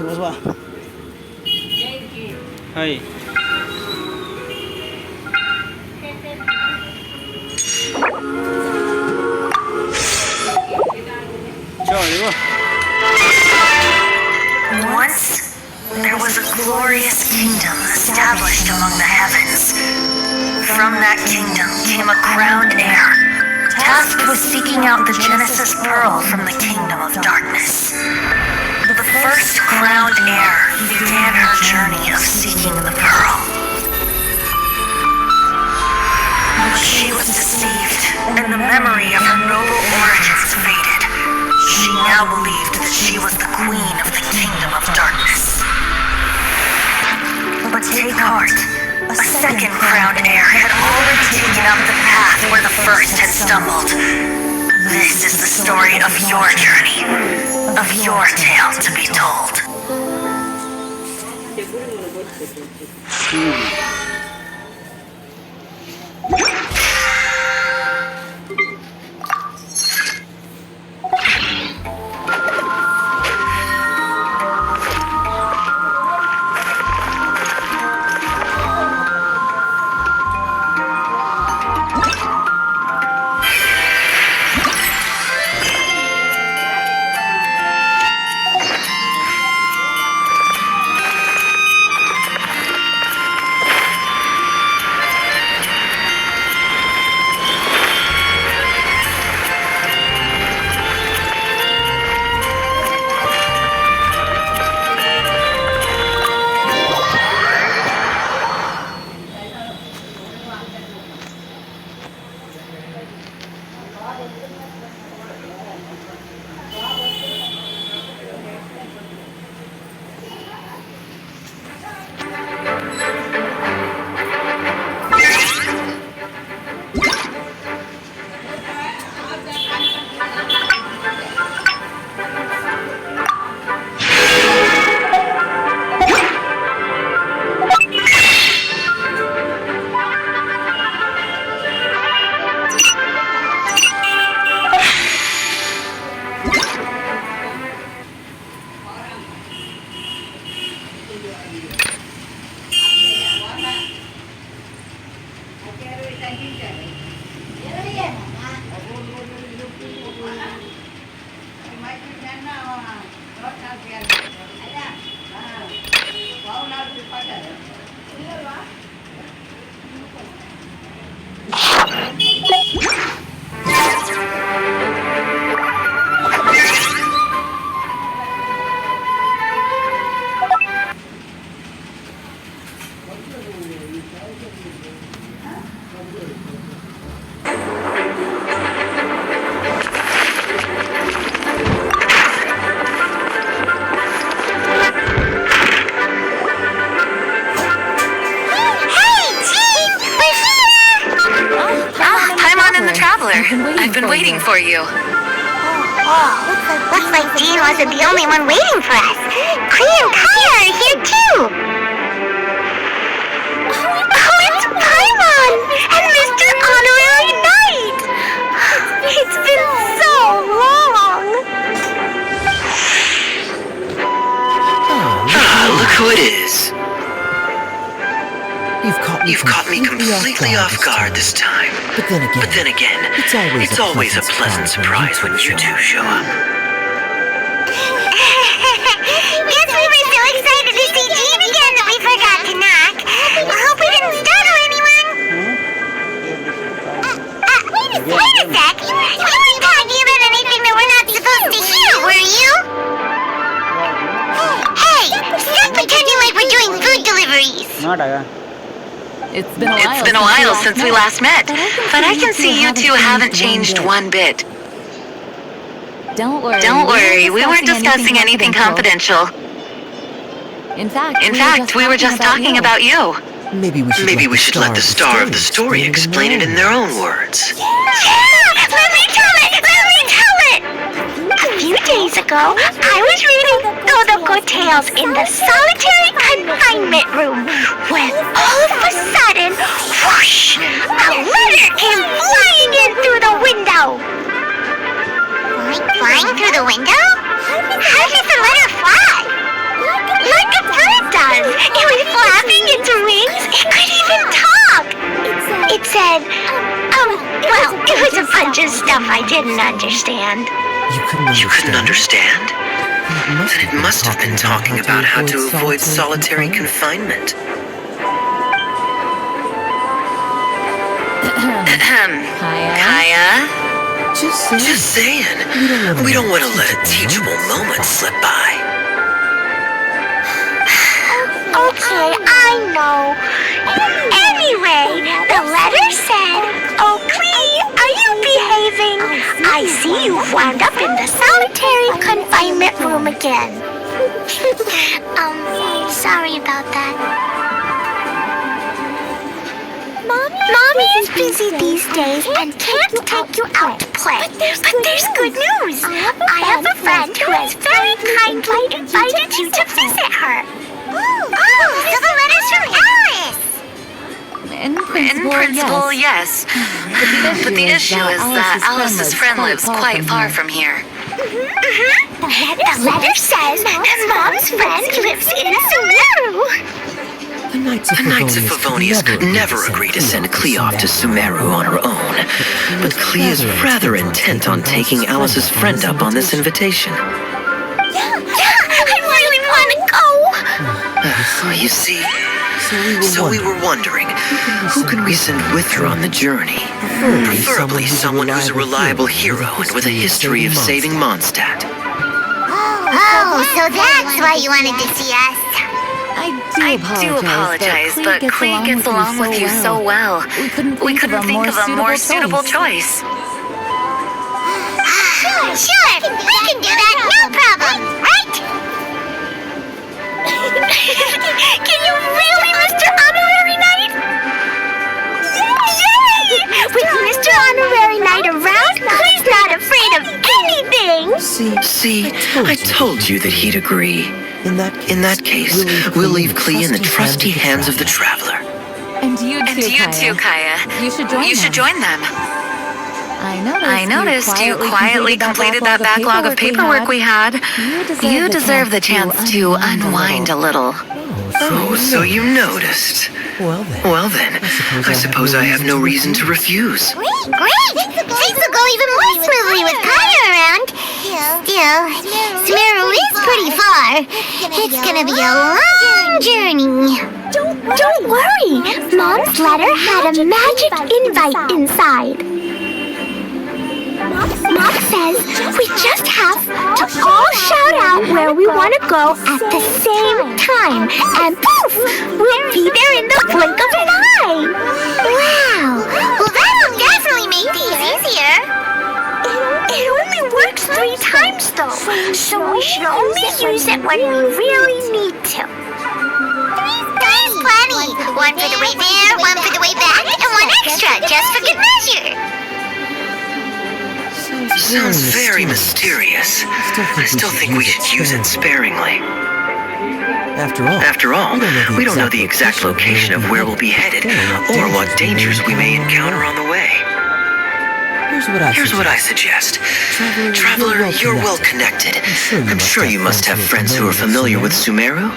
Coba coba. Hai. Coba. Once, there was a glorious kingdom established among the heavens. From that kingdom came a crowned heir, tasked with seeking out the Genesis Pearl from the kingdom of darkness. The first crowned heir began her journey of seeking the pearl. But she was deceived, and the memory of her noble origins faded. She now believed that she was the queen of the kingdom of darkness. But take heart, a second crowned heir had already taken up the path where the first had stumbled. This is the story of your journey, of your tale to be told. I've been waiting for you. Looks like Jean wasn't the only one waiting for us. Klee and Kaya are here too. Oh, it's Paimon and Mr. Honorary Knight. It's been so long. Look who it is. You've caught me completely off guard this time. But then again, It's always a pleasant surprise when you two show up. Guess we were so excited to see Jean again that we forgot to knock. I hope we didn't startle anyone. Wait a sec. You weren't talking about anything that we're not supposed to hear, were you? Hey, stop pretending like we're doing food deliveries. It's been a while since we last met, but I can see you two haven't changed one bit. Don't worry, we weren't discussing anything confidential. In fact, we were just talking about you. Maybe we should let the star of the story explain it in their own words. Yeah! Let me tell it! A few days ago, I was reading Todoko Tales in the solitary confinement room when all of a sudden, whoosh! A letter came flying in through the window! Flying through the window? How did the letter fly? stuff I didn't understand. You couldn't understand? Then it must have been talking about how to avoid solitary confinement. Kaya? Just saying. We don't want to let a teachable moment slip by. Okay, I know. Anyway, the letter said, "Oh, Klee, are you behaving? I see you wound up in the solitary confinement room again." Sorry about that. Mommy is busy these days and can't take you out to play. But there's good news. I have a friend who has very kindly invited you to visit her. Oh, so the letter's from Alice. In principle, yes. But the issue is that Alice's friend lives quite far from here. The letter says that Mom's friend lives in Sumeru. The Knights of Favonius never agree to send Klee off to Sumeru on her own. But Klee is rather intent on taking Alice's friend up on this invitation. Yeah, I really want to go. You see, so we were wondering, who can we send with her on the journey? Preferably someone who's a reliable hero and with a history of saving Mondstadt. Oh, so that's why you wanted to see us. I do apologize, but Klee gets along with you so well. We couldn't think of a more suitable choice. Sure, we can do that, no problem, right? Can you really, Mr. Honorary Knight? Yay! With Mr. Honorary Knight around, Klee's not afraid of anything. See, I told you that he'd agree. In that case, we'll leave Klee in the trusty hands of the Traveler. And you too, Kaya. You should join them. I noticed you quietly completed that backlog of paperwork we had. You deserve the chance to unwind a little. Oh, so you noticed. Well then, I suppose I have no reason to refuse. Great! Things will go even more smoothly with Kaya around. Still, Sumeru is pretty far. It's gonna be a long journey. Don't worry. Mom's letter had a magic invite inside. Mom says we just have to all shout out where we want to go at the same time, and poof, we'll be there in the blink of an eye. Wow! Well, that'll definitely make things easier. It only works 3 times, though, so we should only use it when we really need to. 3's plenty. 1 for the way there, 1 for the way back, and 1 extra, just for good measure. Sounds very mysterious. I still think we should use it sparingly. After all, we don't know the exact location of where we'll be headed, or what dangers we may encounter on the way. Here's what I suggest. Traveler, you're well connected. I'm sure you must have friends who are familiar with Sumeru.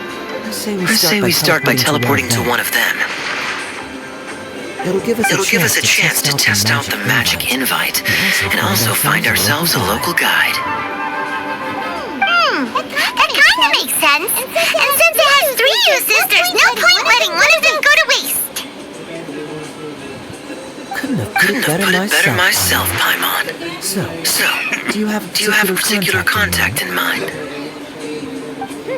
I say we start by teleporting to one of them. It'll give us a chance to test out the magic invite, and also find ourselves a local guide. That kind of makes sense. And since it has 3 uses, there's no point letting one of them go to waste. Couldn't have put it better myself, Paimon. So, do you have a particular contact in mind?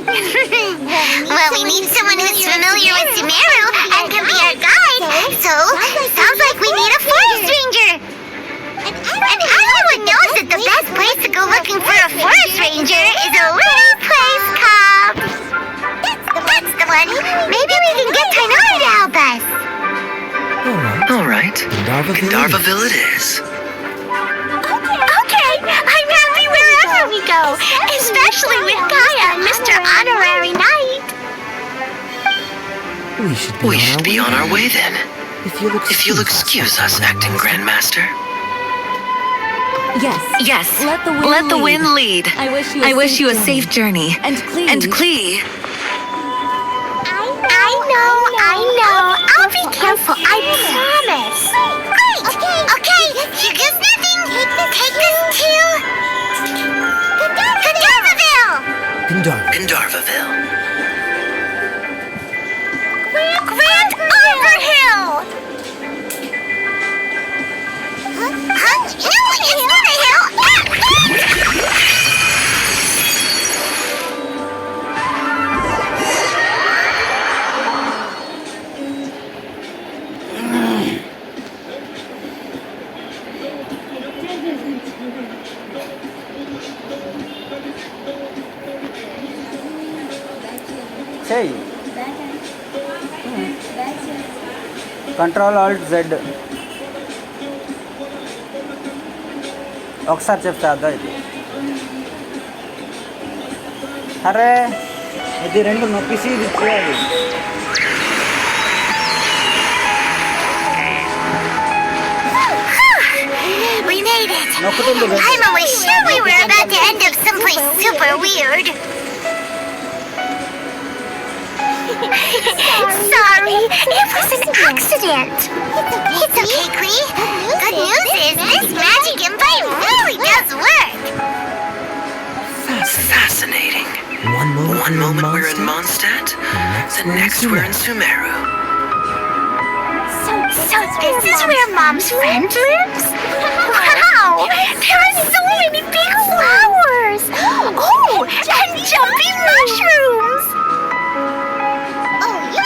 Well, we need someone who's familiar with Sumeru and can be our guide, so sounds like we need a forest ranger. And everyone knows that the best place to go looking for a forest ranger is a little place called... That's the one. Maybe we can get Tainari to help us. All right. Gandharvaville it is. Okay, I'm happy wherever we go, especially with Kaya and Mr. Honorary Knight. We should be on our way then. If you'll excuse us, acting Grandmaster. Yes. Let the wind lead. I wish you a safe journey. And Klee. I know I know. I'll be careful. I promise. Great. Okay. Here goes nothing. Take this to Gandharvaville. Gandharva. Grand Overhill. Huh? No, it's not a hill. Say. Control Alt Z. ఒకసారి చెప్తా అద్దా ఇది. అరే ఇది రెండు నొప్పిసి ఇది చేయాలి. We made it. నొక్కుతుంది కదా. I'm always sure we were about to end up someplace super weird. Sorry, it was an accident. It's okay, Klee. Good news is this magic invite really does work. Fascinating. One moment we're in Mondstadt, the next we're in Sumeru. So this is where Mom's friend lives? Wow! There are so many big flowers! Oh, and jumping mushrooms!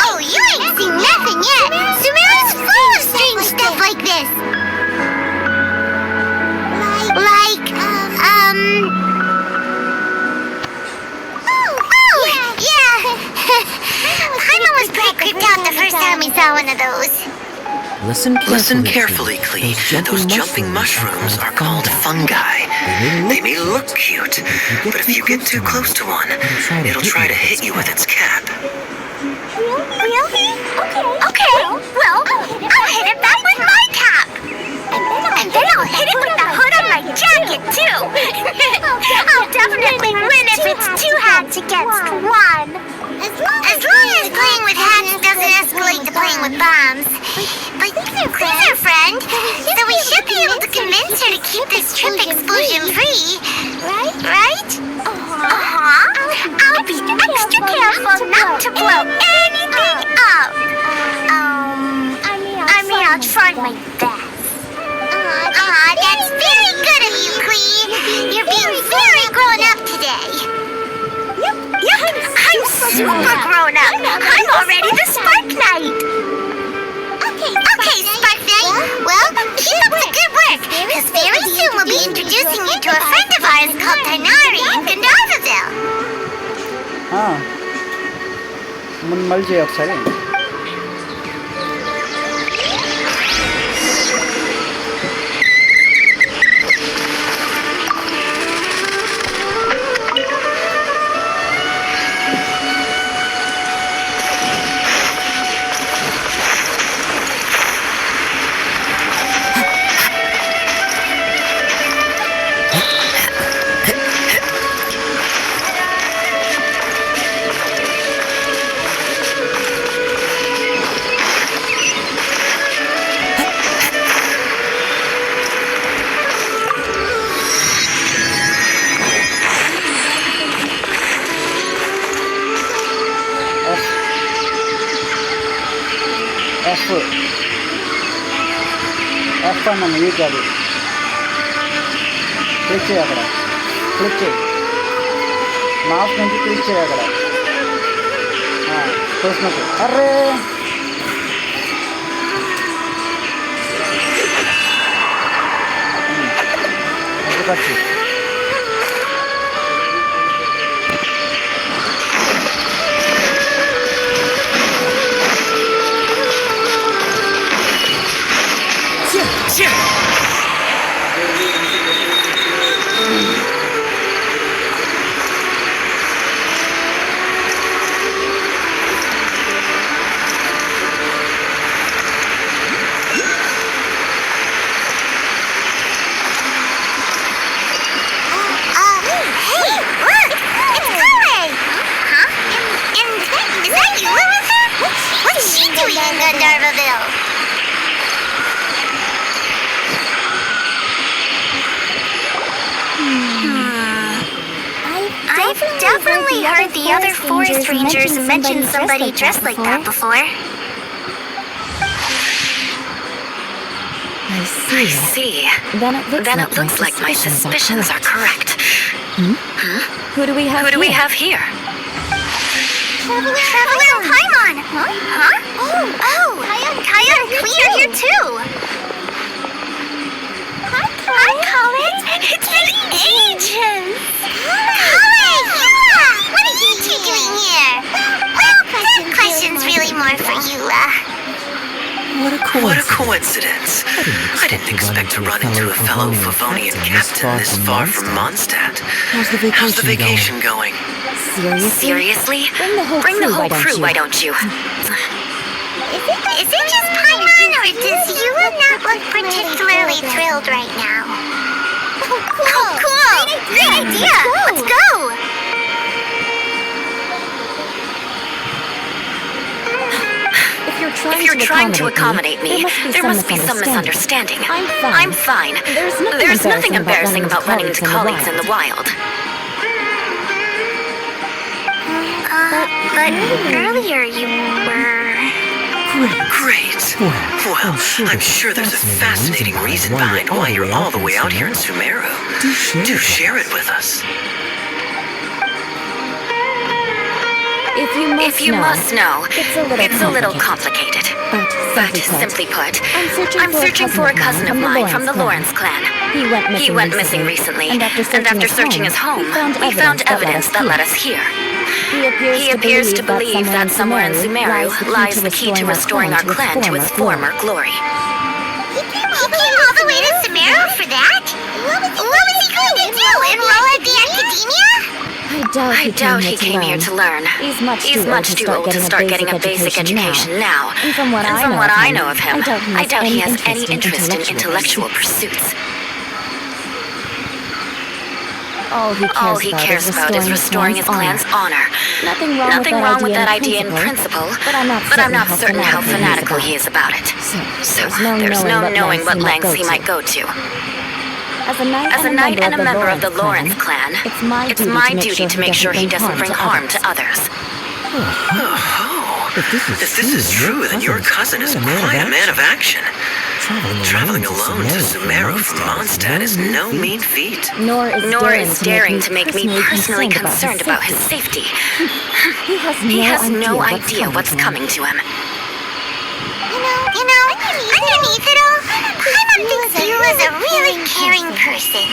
Oh, you ain't seen nothing yet! Sumeru's full of strange stuff like this! Oh, yeah! Paimon was pretty creeped out the first time we saw one of those. Listen carefully, Klee. Those jumping mushrooms are called fungi. They may look cute, but if you get too close to one, it'll try to hit you with its cap. Really? Okay. Well, I'll hit it back with my cap. And then I'll hit it with the hood on my jacket, too. I'll definitely win if it's two hats against one. As long as playing with hats doesn't escalate to playing with bombs. But Klee's our friend, so we should be able to convince her to keep this trip explosion-free. Right? I'll be extra careful not to blow anything up. I mean, I'll try my best. That's very good of you, Klee. You're being very grown up today. Yep, I'm super grown up. I'm already the Spark Knight. Okay, Spark Knight. Well, keep up the good work, because very soon we'll be introducing you to a friend of ours called Tainari in Gandharvaville. మళ్ళీ చేయి ఒకసారి. F అన్న ఈ కాదు, click చేయి అక్కడ, click చేయి, mouse నుంచి క్లిక్ చేయి అక్కడ, చూసినట్టు. అర్రే ఖర్చు Narvaville. I've definitely heard the other forest rangers mention somebody dressed like that before. I see. Then it looks like my suspicions are correct. Who do we have here? Traveler and Paimon! Huh? Oh! Kaya and Klee are here too! Hi, Colin! It's been ages! Colin! Eula! What are you two doing here? Well, that question's really more for Eula. What a coincidence. I didn't expect to run into a fellow Favonian captain this far from Mondstadt. How's the vacation going? Seriously? Bring the whole crew, why don't you? Is it just Paimon, or does Eula not look particularly thrilled right now? Oh, cool! Great idea! Let's go! If you're trying to accommodate me, there must be some misunderstanding. I'm fine. There's nothing embarrassing about running into colleagues in the wild. But earlier you were... Great. Well, I'm sure there's a fascinating reason behind why you're all the way out here in Sumeru. Do share it with us. If you must know, it's a little complicated. But simply put, I'm searching for a cousin of mine from the Lawrence clan. He went missing recently, and after searching his home, we found evidence that led us here. He appears to believe that somewhere in Sumeru lies the key to restoring our clan to its former glory. He came all the way to Sumeru for that? What was he going to do? Enroll at the academia? I doubt he came here to learn. He's much too old to start getting a basic education now. And from what I know of him, I doubt he has any interest in intellectual pursuits. All he cares about is restoring his clan's honor. Nothing wrong with that idea in principle, but I'm not certain how fanatical he is about it. So there's no knowing what lengths he might go to. As a knight and a member of the Lawrence clan, it's my duty to make sure he doesn't bring harm to others. If this is true, then your cousin is quite a man of action. Traveling alone to Sumeru from Mondstadt is no mean feat. Nor is daring to make me personally concerned about his safety. He has no idea what's coming to him. You know, underneath it all, Paimon thinks Eula's a really caring person.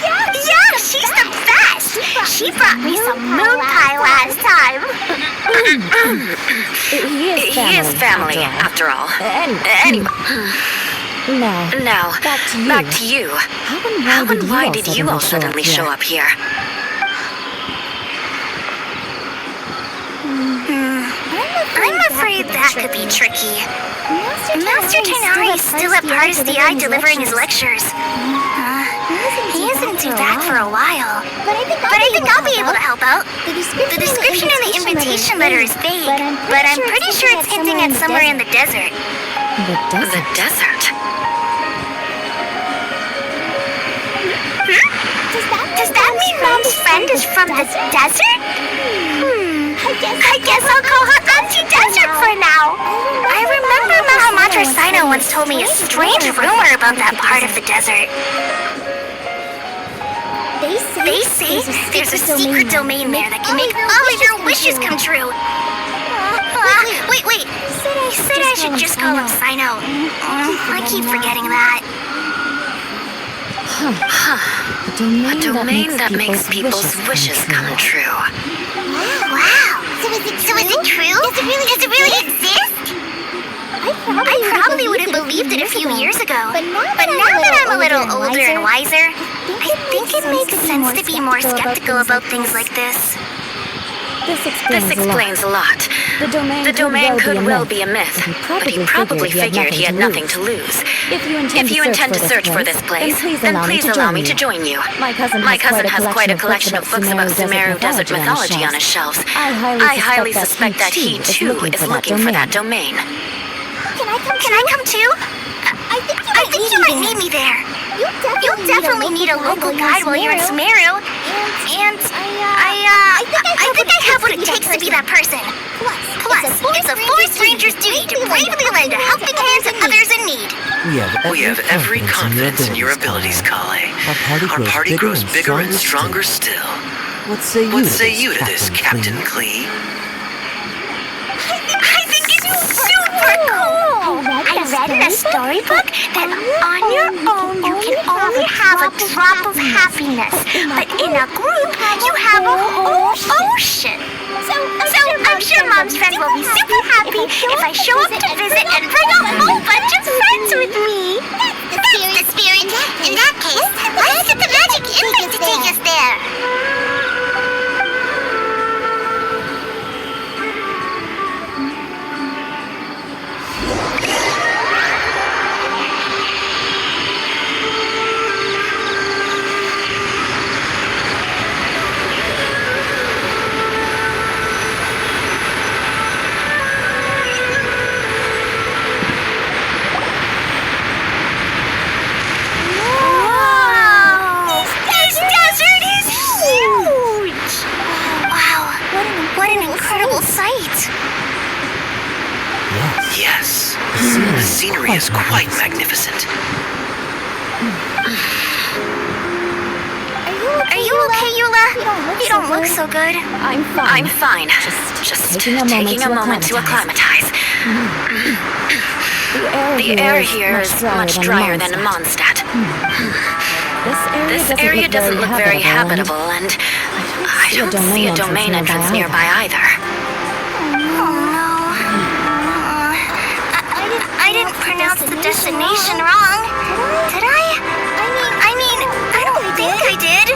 Yeah, she's the best! She brought me some moon pie last time. He is family, after all. Anyway. Now, back to you. How and why did you all suddenly show up here? I'm afraid that could be tricky. Master Tighnari is still at Paris the Eye delivering his lectures. He isn't due back for a while. But I think I'll be able to help out. The description in the invitation letter is vague, but I'm pretty sure it's hinting at somewhere in the desert. The desert? Does that mean Mom's friend is from the desert? I guess I'll call her Auntie Desert for now. I remember Mahamatra Sino once told me a strange rumor about that part of the desert. They say there's a secret domain there that can make all of your wishes come true. Wait. He said I should just call him Sino. I keep forgetting that. A domain that makes people's wishes come true. Wow. So is it true? Does it really exist? I probably would have believed it a few years ago. But now that I'm a little older and wiser, I think it makes sense to be more skeptical about things like this. This explains a lot. The domain could well be a myth, but he probably figured he had nothing to lose. If you intend to search for this place, then please allow me to join you. My cousin has quite a collection of books about Sumeru desert mythology on his shelves. I highly suspect that he, too, is looking for that domain. Can I come too? I think you might need me there. You'll definitely need a local guide while you're in Sumeru. And I think I have what it takes to be that person. Plus, it's a forest ranger's duty to bravely lend a helping hand to others in need. We have every confidence in your abilities, Kale. Our party grows bigger and stronger still. What say you to this, Captain Klee? I think it's super cool! I read in a storybook that on your own you can only have a drop of happiness, but in a group you have a whole ocean. So I'm sure Mom's friends will be super happy if I show up to visit and bring a whole bunch of friends with me. That's the spirit. In that case, let's get the magic invite to take us there. Yes, the scenery is quite magnificent. Are you okay, Eula? You don't look so good. I'm fine. Just taking a moment to acclimatize. The air here is much drier than in Mondstadt. This area doesn't look very habitable, and I don't see a domain entrance nearby either. I didn't pronounce the destination wrong, did I? I mean, I don't think I did.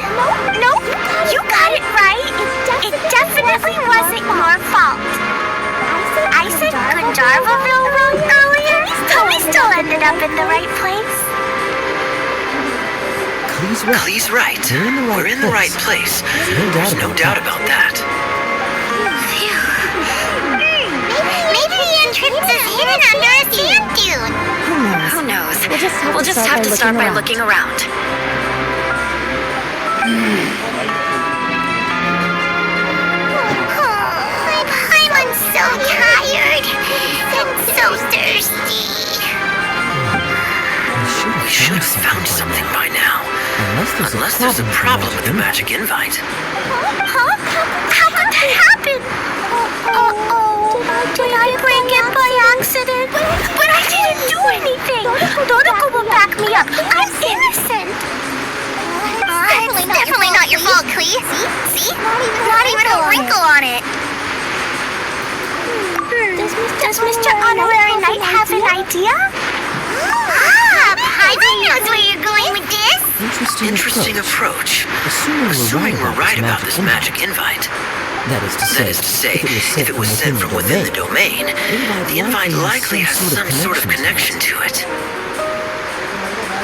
Nope, you got it right. It definitely wasn't your fault. I said Gundarvaville wrong earlier, but we still ended up in the right place. Klee's right. We're in the right place. There's no doubt about that. Maybe the entrance is hidden under a sand dune. Who knows? We'll just have to start by looking around. I'm so tired and so thirsty. We should have found something by now. Unless there's a problem with the magic invite. Huh? How could that happen? Did I break it by accident? But I didn't do anything. Dodoko will back me up. I'm innocent. It's definitely not your fault, Klee. See? Not even a wrinkle on it. Does Mr. Honorary Knight have an idea? Paimon knows where you're going with this. Interesting approach. Assuming we're right about this magic invite. That is to say, if it was sent from within the domain, the invite likely has some sort of connection to it.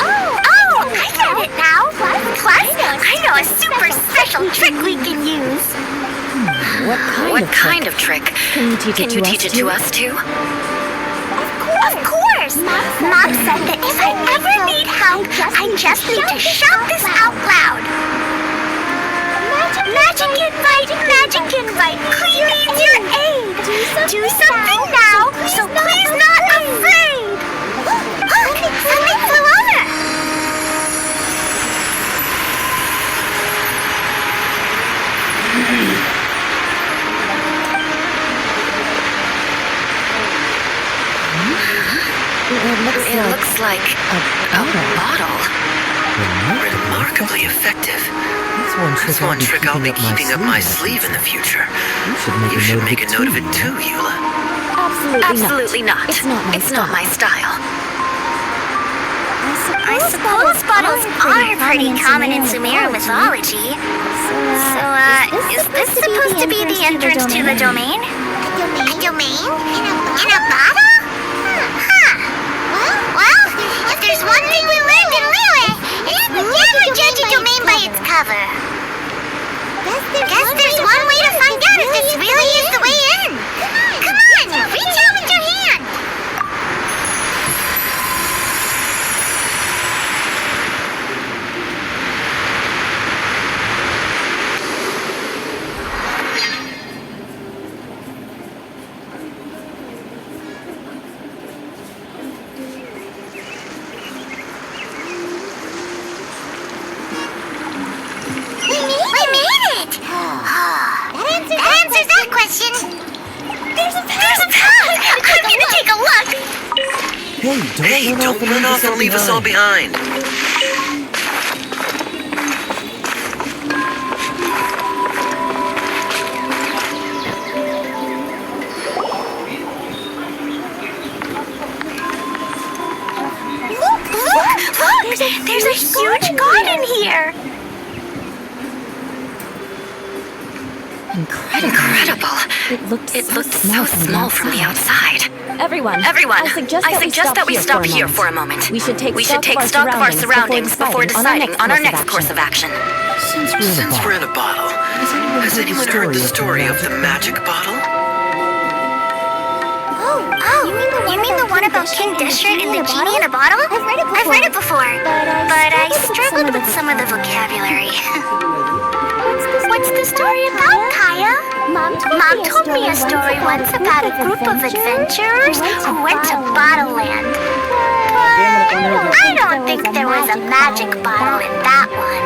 Oh, I get it now. Plus, I know a super special trick we can use. What kind of trick? Can you teach it to us too? Of course! Mom said that if I ever need help, I just need to shout this out loud. Magic invite! Klee needs your aid! Do something now, so Klee's not afraid! Look, something flew over! It looks like a bottle. Remarkably effective. That's one trick I'll be keeping up my sleeve in the future. You should make a note of it too, Eula. Absolutely not. It's not my style. I suppose bottles are pretty common in Sumeru mythology. So, is this supposed to be the entrance to the domain? A domain? In a bottle? Well, if there's one thing we learned in Liyue, it's never judge a domain by its cover. Guess there's one way to find out if this really is the way in. Come on, reach out with your hand. Hey, don't run off and leave us all behind. Look! There's a huge garden here! Incredible. It looked so small from the outside. Everyone, I suggest that we stop here for a moment. We should take stock of our surroundings before deciding on our next course of action. Since we're in a bottle, has anyone heard the story of the magic bottle? Oh, you mean the one about King Deshret and the genie in a bottle? I've read it before, but I struggled with some of the vocabulary. What's the story about, Kaya? Mom told me a story once about a group of adventurers who went to Bottle Land. But I don't think there was a magic bottle in that one.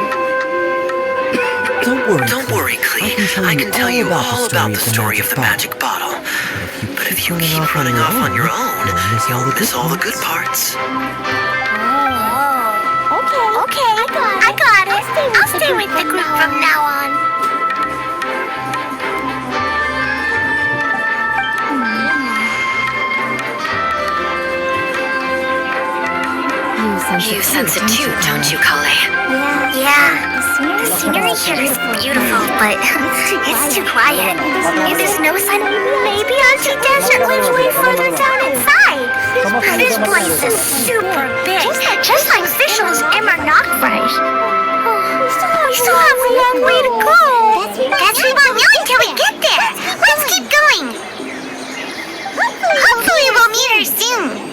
Don't worry, Klee. I can tell you all about the story of the magic bottle. But if you keep running off on your own, you'll miss all the good parts. Okay, I got it. I'll stay with the group from now on. You sense it too, don't you, Kale? Yeah, the scenery here is beautiful, but it's too quiet. And there's no sign. Maybe Auntie Desert lives way further down inside. This place is super big, just like Fischl's Immernachtreich. We still have a long way to go. That's we won't know until we get there. Let's keep going. Hopefully we'll meet her soon.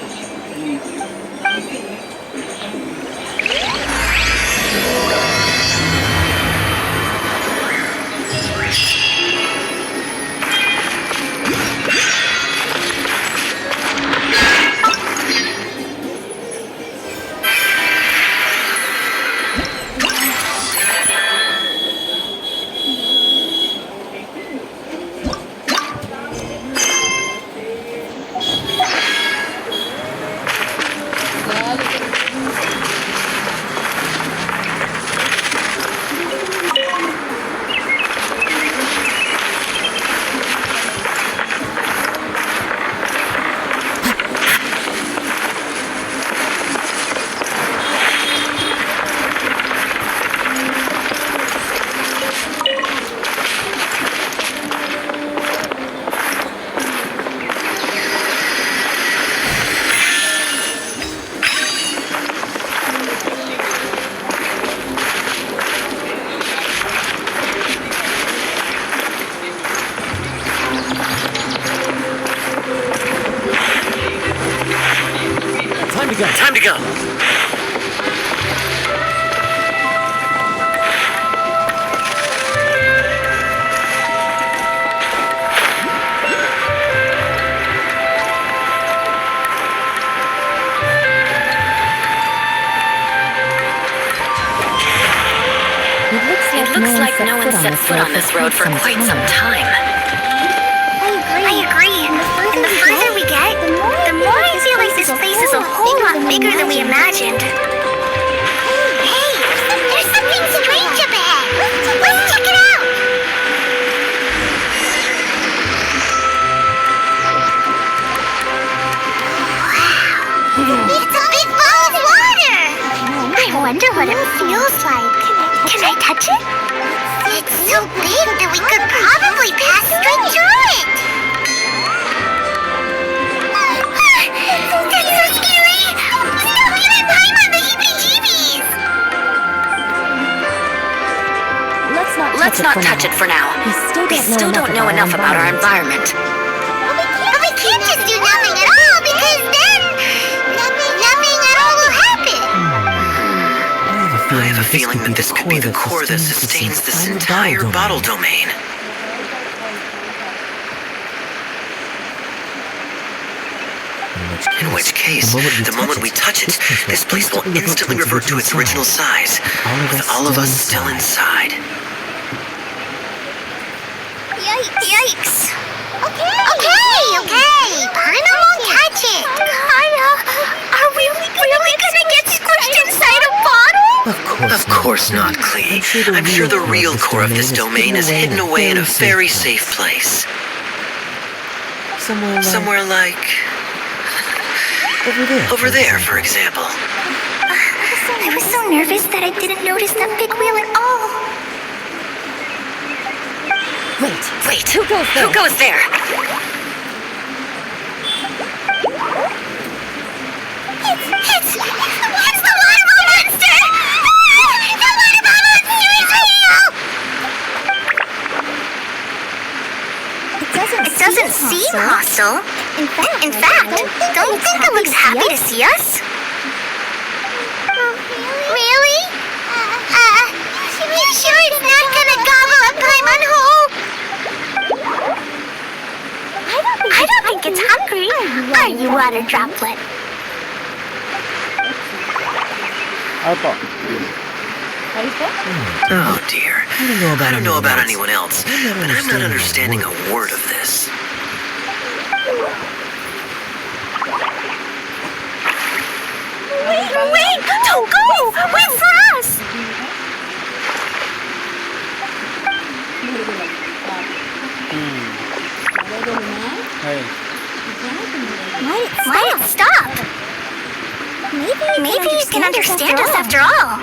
Time to go. It looks like no one set foot on this road for quite some time. I agree. And the further we get, the more I feel like this place is a whole lot bigger than we imagined. Hey, there's something strange up ahead. Let's check it out. Wow. It's a big ball of water. I wonder what it feels like. Can I touch it? It's so big that we could probably pass straight through it. That's so scary! Stop giving Paimon the heebie-jeebies! Let's not touch it for now. We still don't know enough about our environment. But we can't just do nothing at all, because then nothing at all will happen. I have a feeling that this could be the core that sustains this entire bottle domain. In which case, the moment we touch it, this place will instantly revert to its original size, with all of us still inside. Yikes. Okay. Paimon won't touch it. Kaya, course not, Klee. I'm sure the real core of this domain is hidden away in a very safe place. Somewhere like... Over there, for example. I was so nervous that I didn't notice that big wheel at all. Wait, who goes there? It's the waterfall monster! The waterfall monster is real! It doesn't seem hostile. In fact, don't you think it looks happy to see us? Really? You sure it's not gonna gobble up Paimon whole? I don't think it's hungry. Are you, water droplet? Oh dear. I don't know about anyone else, but I'm not understanding a word of this. Wait! Don't go! Wait for us! Why it stop? Maybe you can understand us after all.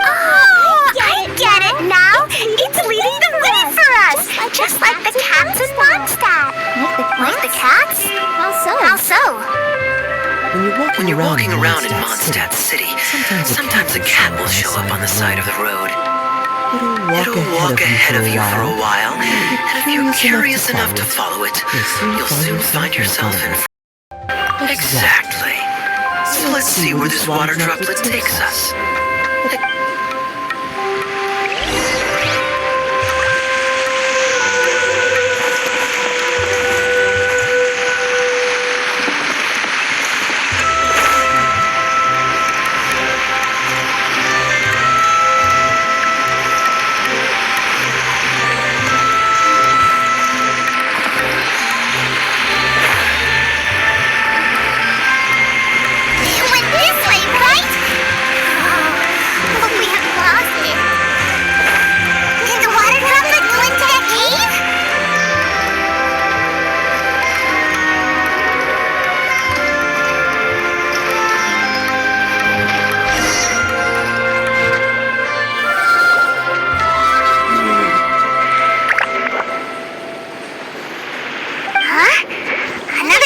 Oh, I get it now. It's leading the way for us, just like the cats in Mondstadt. Like the cats? How so? When you're walking around in Mondstadt City, sometimes a cat will show up on the side of the road. It'll walk ahead of you for a while, and if you're curious enough to follow it, you'll soon find yourself in... Exactly. So let's see where this water droplet takes us.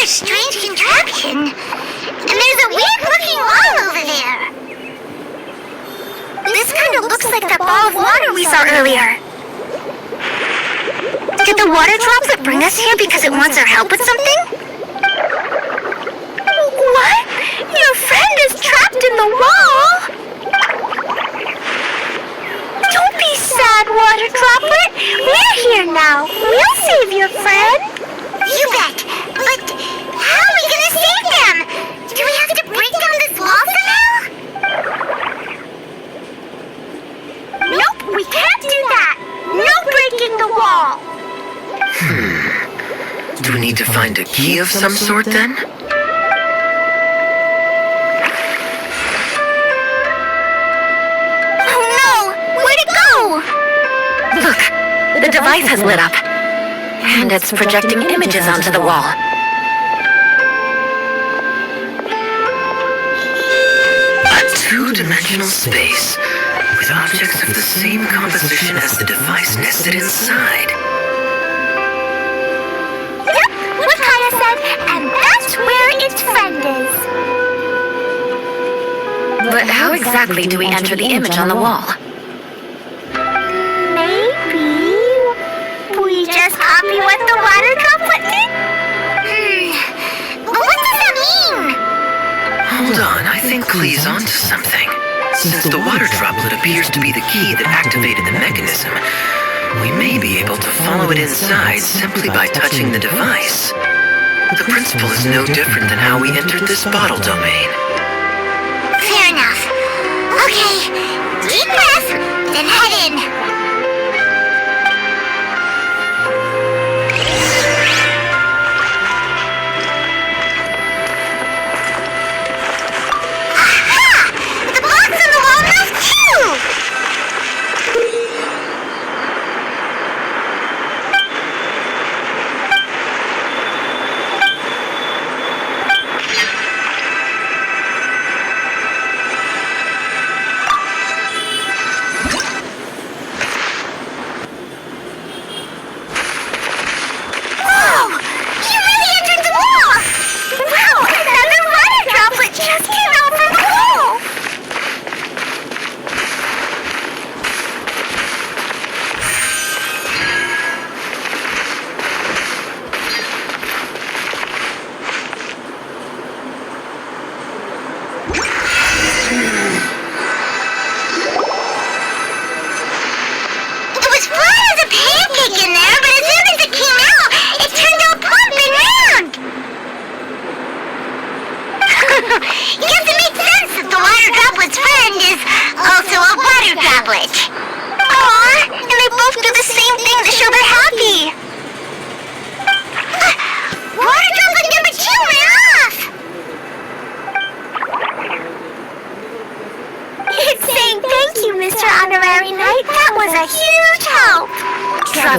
Strange contraption. And there's a weird-looking wall over there. This kind of looks like that ball of water we saw earlier. Did the water droplet bring us here because it wants our help with something? What? Your friend is trapped in the wall? Don't be sad, water droplet. We're here now. We'll save your friend. You bet. But how are we gonna save them? Do we have to break down this wall somehow? Nope, we can't do that. No breaking the wall. Do we need to find a key of some sort then? Oh no! Where'd it go? Look, the device has lit up. And it's projecting images onto the wall. A two-dimensional space with objects of the same composition as the device nested inside. Yep, what Kaya said, and that's where its friend is. But how exactly do we enter the image on the wall? Just copy what the water droplet did? But what does that mean? Hold on, I think Klee's onto something. Since the water droplet appears to be the key that activated the mechanism, we may be able to follow it inside simply by touching the device. The principle is no different than how we entered this bottle domain. Fair enough. Okay, deep breath, then head in. The box on the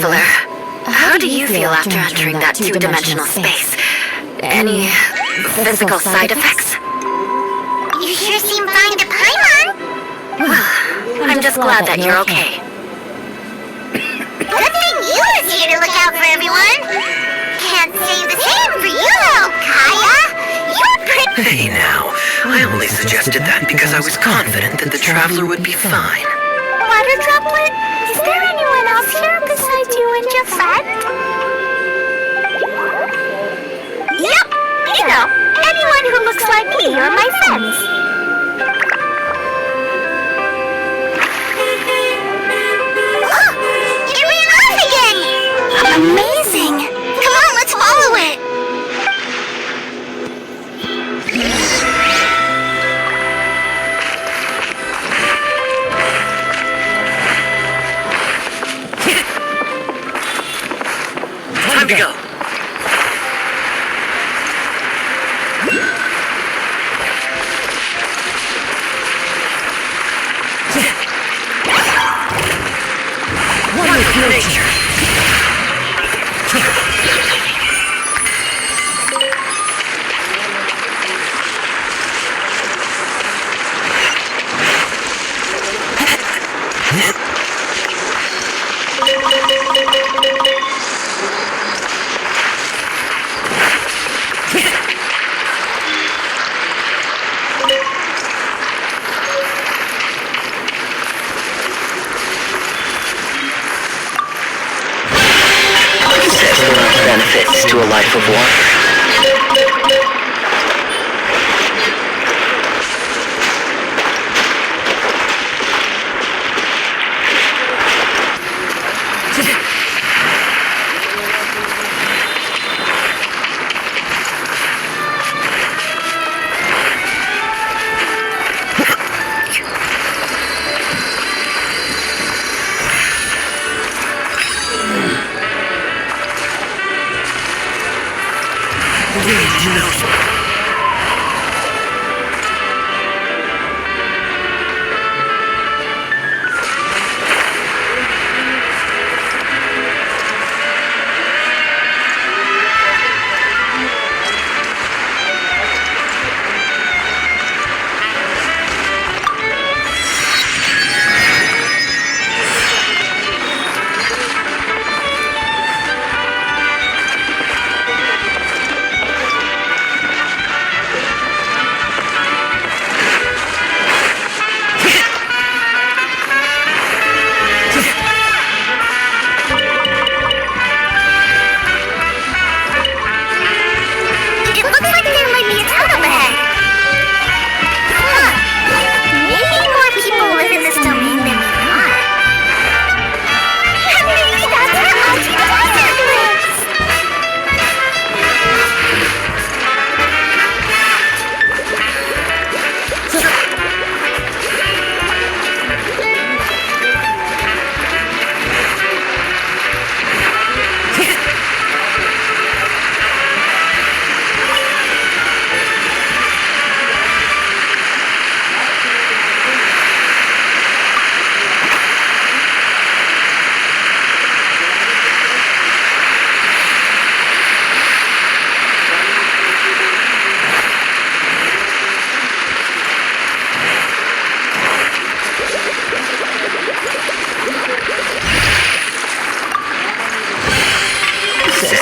Traveler, how do you feel after entering that two-dimensional space? Any physical side effects? You sure seem fine to Paimon. Well, I'm just glad that you're okay. Good thing you was here to look out for everyone. Can't say the same for you, though, Kaya. You're pretty... Hey now, I only suggested that because I was confident that the traveler would be fine. Water Droplet, is there anyone else here besides you and your friend? Yep, you know, anyone who looks like me or my friends. Oh, it ran off again! Amazing! Come on, let's follow it! Time to go. One with nature. Benefits to a life of water.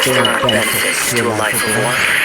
There are benefits to a life of water.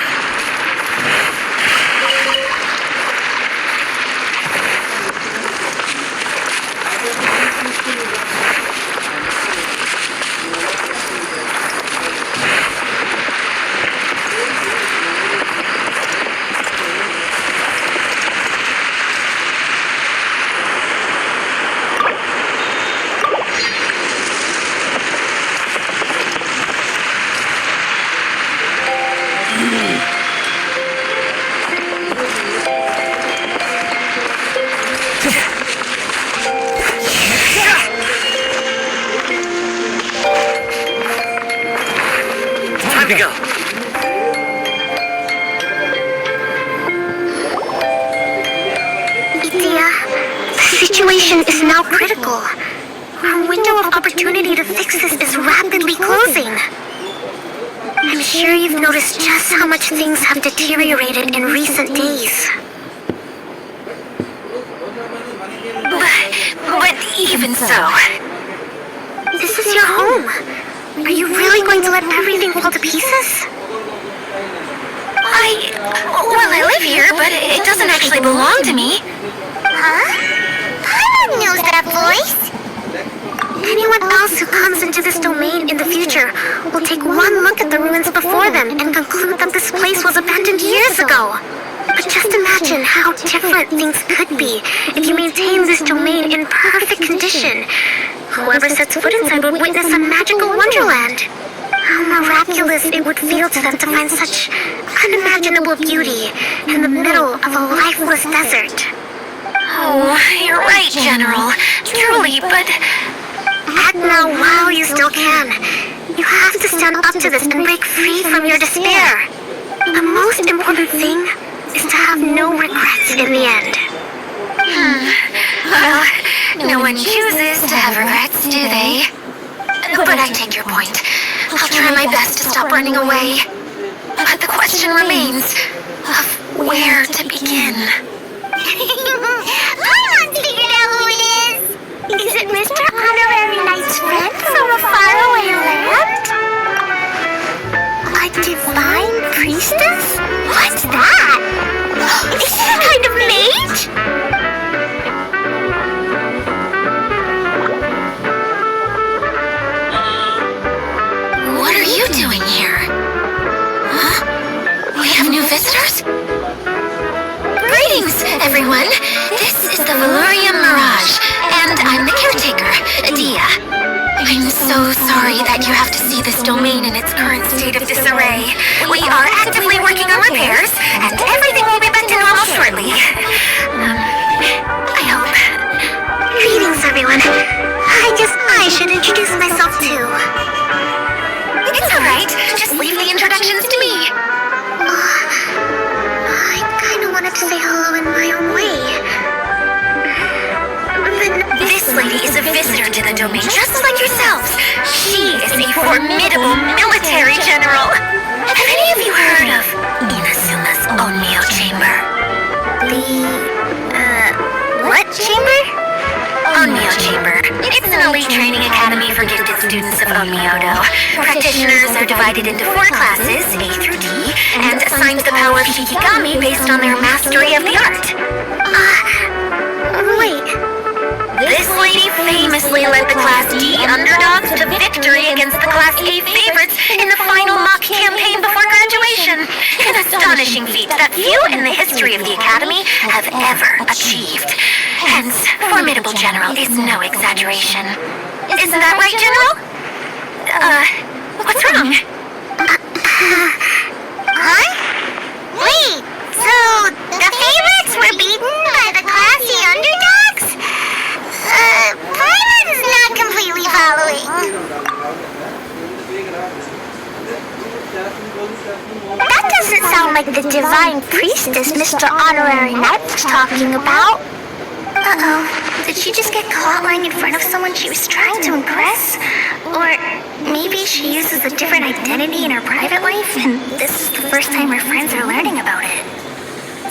Time to go. Dehya, the situation is now critical. Our window of opportunity to fix this is rapidly closing. I'm sure you've noticed just how much things have deteriorated in recent days. But even so, This is your home. Are you really going to let everything fall to pieces? I live here, but it doesn't actually belong to me. Huh? Paimon knows that voice. Anyone else who comes into this domain in the future will take one look at the ruins before them and conclude that this place was abandoned years ago. But just imagine how different things could be if you maintain this domain in perfect condition. Whoever sets foot inside would witness a magical wonderland. How miraculous it would feel to them to find such unimaginable beauty in the middle of a lifeless desert. Oh, you're right, General. Truly, but... Act now while you still can. You have to stand up to this and break free from your despair. The most important thing is to have no regrets in the end. Well, no one chooses to have regrets, do they? But I take your point. I'll try my best to stop running away. But the question remains of where to begin. Paimon's figured out who it is! Is it Mr. Honorary Knight's friend from a faraway land? A divine priestess? What's that? Is she a kind of mage? What are you doing here? Huh? We have new visitors? Greetings, everyone. This is the Valurium Mirage, and I'm the caretaker, dehya. I'm so sorry that you have to see this domain in its current state of disarray. We are actively working on repairs, and everything will be back to normal shortly. I hope. Greetings, everyone. I should introduce myself too. It's alright. Just leave the introductions to me. I kinda wanted to say hello in my own way. But This lady is a visitor to the domain, just like yourselves. She is a formidable military general. Have any of you heard of Inasuma's Onmyo Chamber? what chamber? Onmyo Chamber. It's an elite training academy for gifted students of Onmyodo. Practitioners are divided into 4 classes, A through D, and assigned the power of Shikigami based on their mastery of the art. Wait. This lady famously led the Class D underdogs to victory against the Class A favorites in the final mock campaign before graduation. An astonishing feat that few in the history of the Academy have ever achieved. Hence, formidable general is no exaggeration. Isn't that right, General? What's wrong? Huh? Wait, so the favorites were beaten by the classy underdogs? Paimon's not completely following. That doesn't sound like the divine priestess Mr. Honorary Knight was talking about. Uh-oh. Did she just get caught lying in front of someone she was trying to impress? Or maybe she uses a different identity in her private life, and this is the first time her friends are learning about it.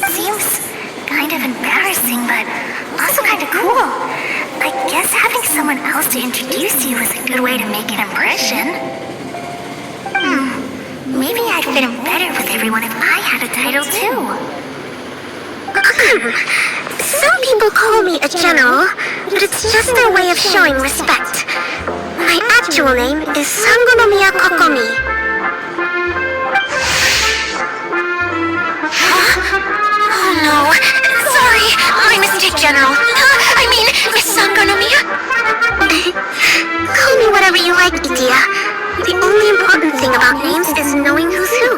Seems kind of embarrassing, but also kind of cool. I guess having someone else to introduce you is a good way to make an impression. Maybe I'd fit in better with everyone if I had a title too. Some people call me a general, but it's just their way of showing respect. My actual name is Sangonomiya Kokomi. Oh no. Sorry. My mistake, General. I mean, Miss Sangonomiya. Call me whatever you like, dehya. The only important thing about names is knowing who's who.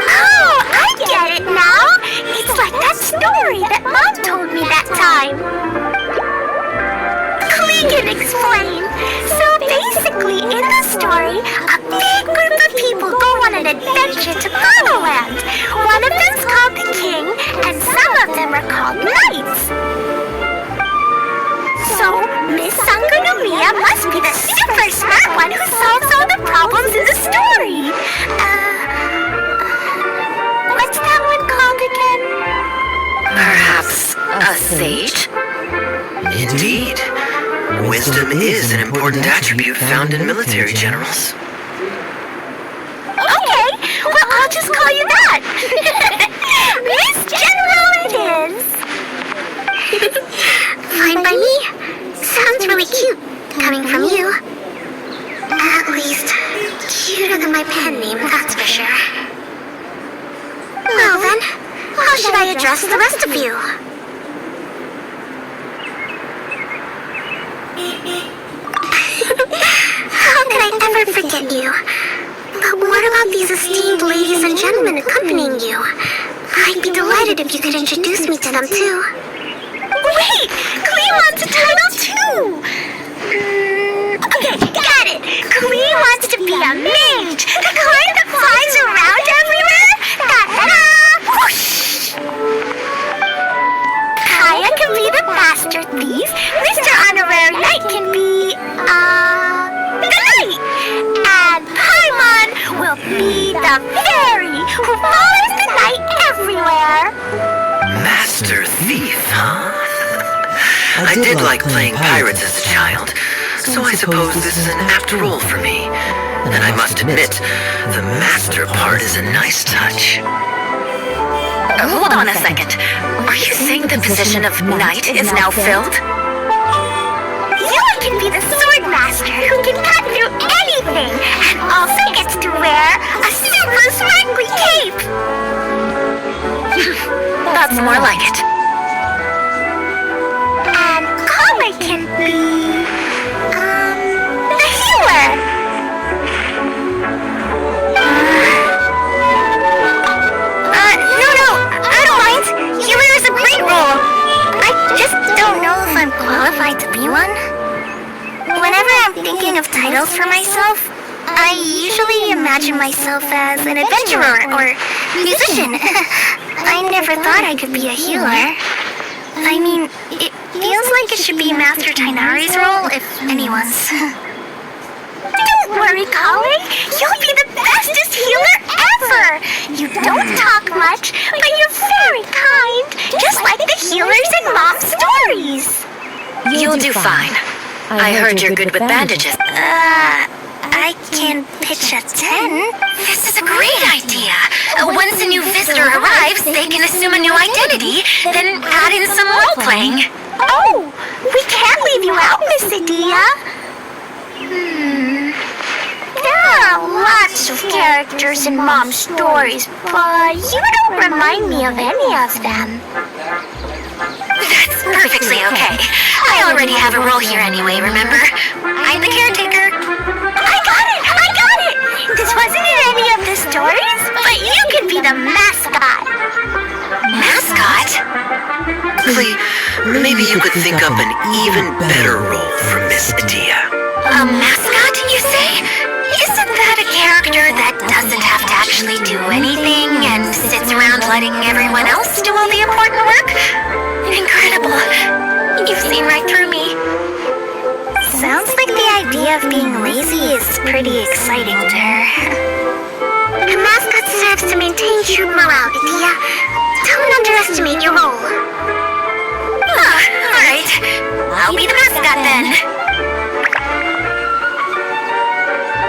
Oh, I get it now. It's like that story that Mom told me that time. Klee can explain. So basically, in the story, a big group of people go on an adventure to Fatherland. One of them's called the King, and some of them are called Knights. So, clever, smart one who solves all the problems in the story. What's that one called again? Perhaps a sage? Indeed. Wisdom is an important attribute found in military generals. Okay, well, I'll just call you that. Miss General it is. Fine by me. Sounds really cute, coming from you. At least, cuter than my pen name, that's for sure. Well then, how should I address the rest of you? How could I ever forget you? But what about these esteemed ladies and gentlemen accompanying you? I'd be delighted if you could introduce me to them too. Wait, Klee wants a title too. Okay, got it. Klee wants to be a mage, the kind that flies around everywhere. Da-da-da! Whoosh! Kaya can be the master thief. Mr. Honorary Knight can be, the knight. And Paimon will be the fairy who follows the knight everywhere. Master thief, huh? I did like playing pirates as a child, so I suppose this is an apt role for me. And I must admit, the master part is a nice touch. Hold on a second. Are you saying the position of knight is now filled? Yelan can be the sword master who can cut through anything and also gets to wear a super sparkly cape. That's more like it. And Kale can be, the healer. No, I don't mind. Healer is a great role. I just don't know if I'm qualified to be one. Whenever I'm thinking of titles for myself, I usually imagine myself as an adventurer or musician. I never thought I could be a healer. I mean, it feels like it should be Master Tainari's role, if anyone's. Don't worry, Kale. You'll be the bestest healer ever. You don't talk much, but you're very kind, just like the healers in Mom's stories. You'll do fine. I heard you're good with bandages. I can pitch a 10. This is a great idea. Once a new visitor arrives, they can assume a new identity, then add in some role-playing. Oh, we can't leave you out, Miss Dehya. There are lots of characters in Mom's stories, but you don't remind me of any of them. That's perfectly okay. I already have a role here anyway, remember? I'm the caretaker. I got it! This wasn't in any of the stories, but you can be the mascot. Mascot? Klee, maybe you could think up an even better role for Miss Dehya. A mascot, you say? Isn't that a character that doesn't have to actually do anything and sits around letting everyone else do all the important work? Incredible. You've seen right through me. Sounds like the idea of being lazy is pretty exciting to her. A mascot serves to maintain troop morale, Dehya. Don't underestimate your role. Alright. I'll be the mascot then.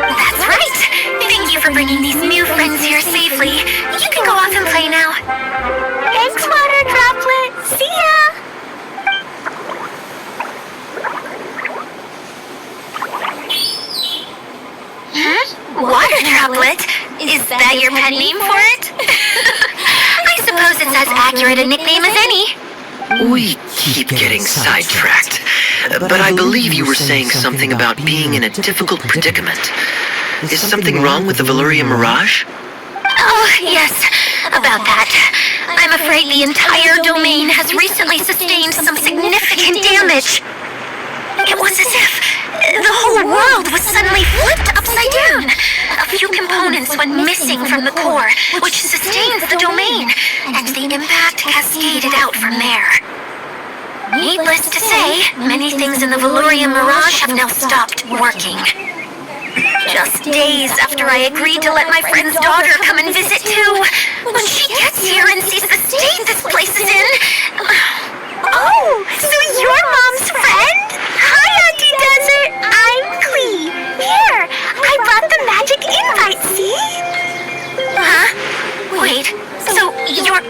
That's right. Thank you for bringing these new friends here safely. You can go off and play now. Thanks, Water Droplet. See ya! Water Droplet? Is that your pet name for it? I suppose it's as accurate a nickname as any. We keep getting sidetracked, but I believe you were saying something about being in a difficult predicament. Is something wrong with the Valyria Mirage? Oh, yes, about that. I'm afraid the entire domain has recently sustained some significant damage. It was as if the whole world was suddenly flipped upside down. A few components went missing from the core, which sustains the domain, and the impact cascaded out from there. Needless to say, many things in the Veloria Mirage have now stopped working. Just days after I agreed to let my friend's daughter come and visit too, when she gets here and sees the state this place is in... Oh, so you're Mom's friend? Hi, Auntie Desert. I'm Klee. Here, I brought the magic invite, see? Huh? Wait, so you're...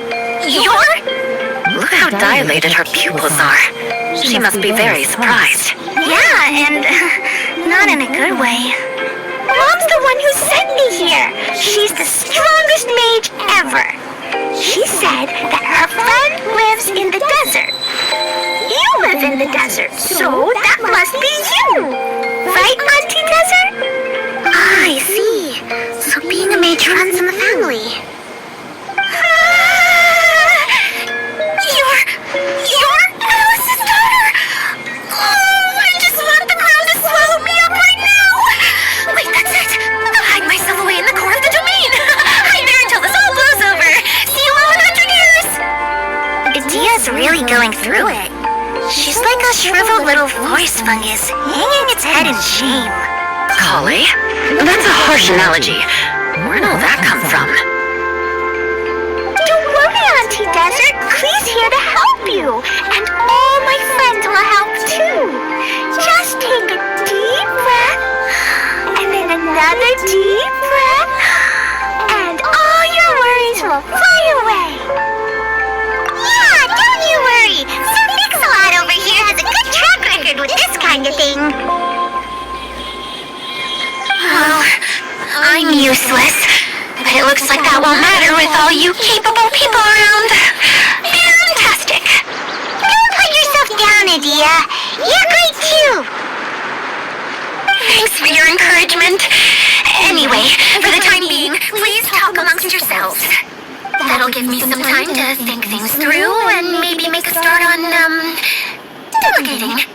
Look how dilated her pupils are. She must be very surprised. Yeah, and not in a good way. Mom's the one who sent me here. She's the strongest mage ever. She said that her friend lives in the desert. You live in the desert, so that must be you. Right, Auntie Desert? Ah, I see. So being a mage runs in the family. You're Alice's daughter! Oh, I just want the ground to swallow me up right now! Wait, that's it! I'll hide myself away in the core of the domain! Hide there until this all blows over! See you all in 100 years! Dehia's really going through it. She's like a shriveled little voice fungus, hanging its head in shame. Klee? That's a harsh analogy. Where'd all that come from? Don't worry, Auntie Desert. Klee's here to help you. And all my friends will help too. Just take a deep breath. And then another deep breath. And all your worries will fly away. Yeah, don't you worry. Sir Mix-a-Lot over here has a good track record with this kind of thing. Well, I'm useless. But it looks like that won't matter with all you capable people around. Fantastic. Don't put yourself down, Dehya. You're great too. Thanks for your encouragement. Anyway, for the time being, please talk amongst yourselves. That'll give me some time to think things through and maybe make a start on, delegating.